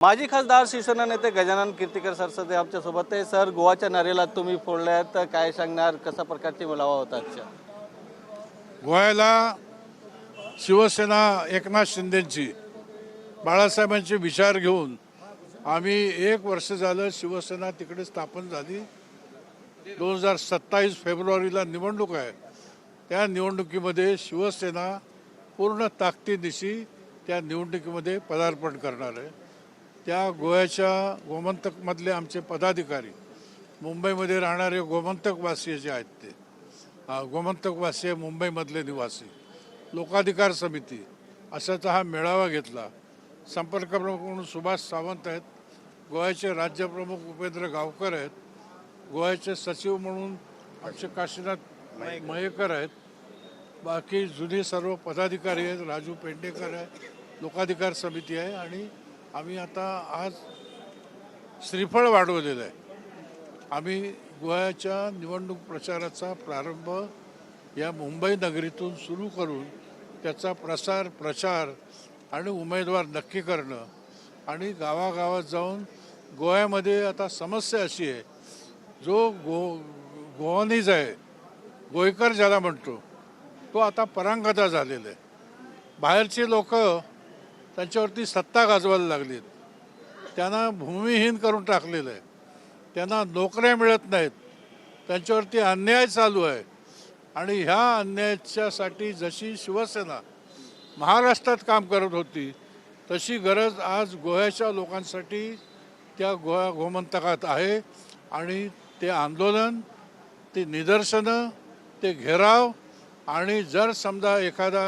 माजी खासदार शिवसेना नेते गजानन कीर्तिकर सर सध्या आमच्यासोबत आहे. सर, गोवाच्या नारेला तुम्ही फोडल्यात, काय सांगणार? कशा प्रकारची मेळावा होता आजच्या? गोव्याला शिवसेना एकनाथ शिंदेची बाळासाहेबांचे विचार घेऊन आम्ही 1 वर्ष झालं शिवसेना तिकडे स्थापन झाली. 2027 फेब्रुवारीला निवडणूक आहे. त्या निवडणुकीमध्ये शिवसेना पूर्ण ताकदीनिशी त्या निवडणुकीमध्ये पदार्पण करणार आहे. त्या गोव्याच्या गोमंतकमधले आमचे पदाधिकारी, मुंबईमध्ये राहणारे गोमंतकवासी जे आहेत ते गोमंतकवासी मुंबईमधले निवासी, लोकाधिकार समिती अशाचा हा मेळावा घेतला. संपर्क प्रमुख म्हणून सुभाष सावंत आहेत, गोव्याचे राज्यप्रमुख उपेंद्र गावकर आहेत, गोव्याचे सचिव म्हणून आमचे काशीनाथ मयेकर आहेत, बाकी जुने सर्व पदाधिकारी आहेत, राजू पेंडेकर आहे, लोकाधिकार समिती आहे. आणि आम्ही आता आज श्रीफळ वाढवलेलं आहे. आम्ही गोव्याच्या निवडणूक प्रचाराचा प्रारंभ या मुंबई नगरीतून सुरू करून त्याचा प्रचार आणि उमेदवार नक्की करणं आणि गावागावात जाऊन गोव्यामध्ये आता समस्या अशी आहे, जो गोवानीज आहे, गोयकर ज्याला म्हणतो, तो आता परांगदा झालेला आहे. बाहेरचे लोक त्यांच्यावरती सत्ता गाजवायला लागलीत, त्यांना भूमिहीन करून टाकलेलं आहे, त्यांना नोकऱ्या मिळत नाहीत, त्यांच्यावरती अन्याय चालू आहे. आणि ह्या अन्यायाच्यासाठी जशी शिवसेना महाराष्ट्रात काम करत होती तशी गरज आज गोव्याच्या लोकांसाठी त्या गोमंतकात आहे. आणि ते आंदोलन, ते निदर्शनं, ते घेराव आणि जर समजा एखादा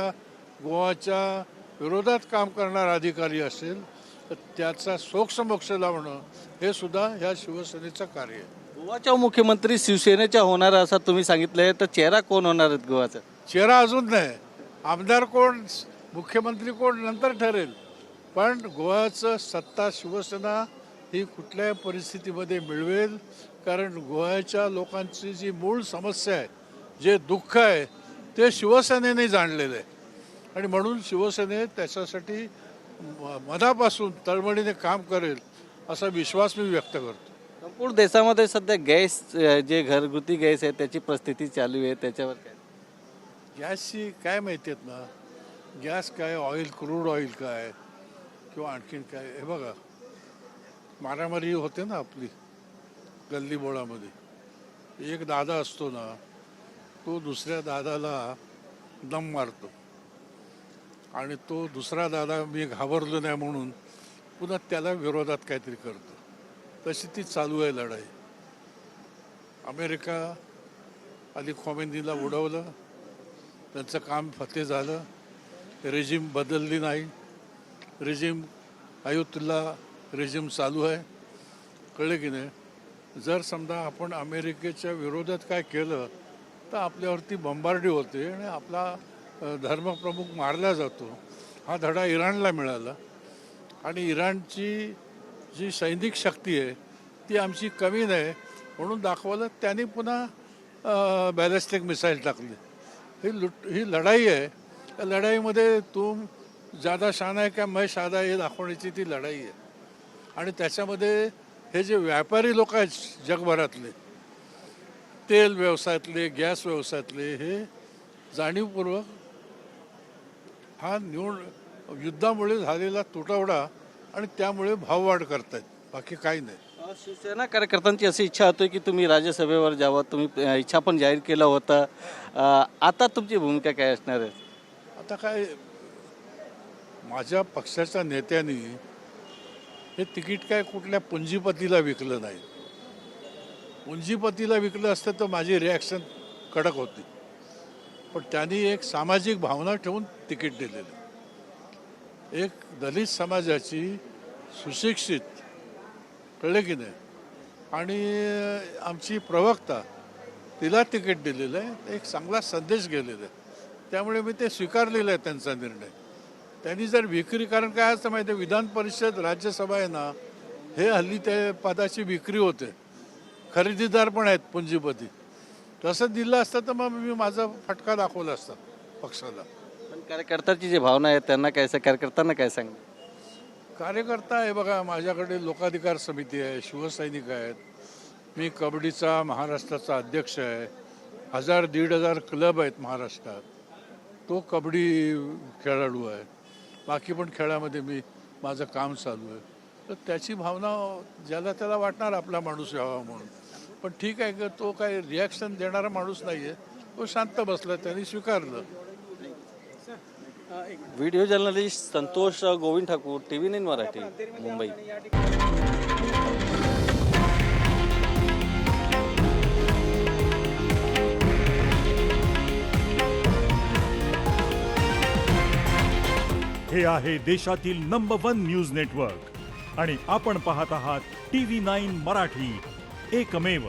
गोव्याच्या विरोधात काम करणारा अधिकारी असेल तर त्याचा सोक्षमोक्ष लावणं हे सुद्धा ह्या शिवसेनेचं कार्य आहे. गोवाच्या मुख्यमंत्री शिवसेनेच्या होणार असं तुम्ही सांगितलंय, तर चेहरा कोण होणार आहेत गोवाचा? चेहरा अजून नाही, आमदार कोण, मुख्यमंत्री कोण नंतर ठरेल. पण गोव्याचं सत्ता शिवसेना ही कुठल्याही परिस्थितीमध्ये मिळवेल. कारण गोव्याच्या लोकांची जी मूळ समस्या आहे, जे दुःख आहे, ते शिवसेनेने जाणलेलं आहे. आणि म्हणून शिवसेने त्याच्यासाठी मनापासून तळमळीने काम करेल असा विश्वास मी व्यक्त करतो. संपूर्ण देशामध्ये सध्या गॅस, जे घरगुती गॅस आहे त्याची परिस्थिती चालू आहे, त्याच्यावर काय? गॅसची काय माहिती आहेत ना, गॅस काय, ऑइल, क्रूड ऑइल काय किंवा आणखीन काय, हे बघा मारामारी होते ना आपली गल्लीबोळामध्ये. एक दादा असतो ना, तो दुसऱ्या दादाला दम मारतो आणि तो दुसरा दादा मी घाबरलो नाही म्हणून पुन्हा त्याला विरोधात काहीतरी करतो. तशी ती चालू आहे लढाई. अमेरिका अली खोमेनीला उडवलं, त्यांचं काम फते झालं, रेजिम बदलली नाही, रेजिम आयुतुल्ला रेजिम चालू आहे. कळलं की नाही? जर समजा आपण अमेरिकेच्या विरोधात काय केलं तर आपल्यावरती बंबारडी होते आणि आपला धर्मप्रमुख मारला जातो. हा धडा इराणला मिळाला. आणि इराणची जी सैनिक शक्ती आहे ती आमची कमी नाही म्हणून दाखवलं. त्यांनी पुन्हा बॅलिस्टिक मिसाईल टाकली. ही लढाई आहे. त्या लढाईमध्ये तुम ज्यादा शान आहे का मैं शादा हे दाखवण्याची ती लढाई आहे. आणि त्याच्यामध्ये हे जे व्यापारी लोक आहेत जगभरातले, तेल व्यवसायातले, गॅस व्यवसायातले, हे जाणीवपूर्वक हा युद्धामुळे झालेला तुटवडा आणि त्यामुळे भाववाढ करतायत, बाकी काही नाही. शिवसेना कार्यकर्त्यांची अशी इच्छा होती की तुम्ही राज्यसभेवर जावं, तुम्ही इच्छा पण जाहीर केलं होतं. आता तुमची भूमिका काय असणार आहे? आता काय, माझ्या पक्षाच्या नेत्यांनी हे तिकीट काय कुठल्या पुंजीपतीला विकलं नाही. पुंजीपतीला विकलं असतं तर माझी रिॲक्शन कडक होती. पण त्यांनी एक सामाजिक भावना ठेवून तिकीट दिलेलं. एक दलित समाजाची सुशिक्षित, कळले की नाही, आणि आमची प्रवक्ता, तिला तिकीट दिलेलं आहे. एक चांगला संदेश गेलेला आहे. त्यामुळे मी ते स्वीकारलेलं आहे त्यांचा निर्णय. त्यांनी जर विक्री, कारण काय असतं माहिती आहे, विधान परिषद, राज्यसभा आहे ना, हे हल्ली त्या पदाची विक्री होते, खरेदीदार पण आहेत पुंजीपती. तसं दिलं असतं तर मग मी माझा फटका दाखवला असता पक्षाला. पण कार्यकर्त्याची जी भावना आहे त्यांना काय, कार्यकर्त्यांना काय सांगणार? कार्यकर्ता आहे बघा, माझ्याकडे लोकाधिकार समिती आहे, शिवसैनिक आहेत, मी कबड्डीचा महाराष्ट्राचा अध्यक्ष आहे, 1000-1500 क्लब आहेत महाराष्ट्रात, तो कबड्डी खेळाडू आहे, बाकी पण खेळामध्ये मी माझं काम चालू आहे. तर त्याची भावना ज्याला त्याला वाटणार आपला माणूस यावा म्हणून, पण ठीक आहे की तो काही रिॲक्शन देणारा माणूस नाही आहे, तो शांत बसला, त्यांनी स्वीकारलं. Video journalist Santosh Govind Thakur, TV9 Marathi, Mumbai. हे आहे देशातील नंबर 1 न्यूज नेटवर्क आणि आपण पाहत आहात TV9 मराठी, एकमेव.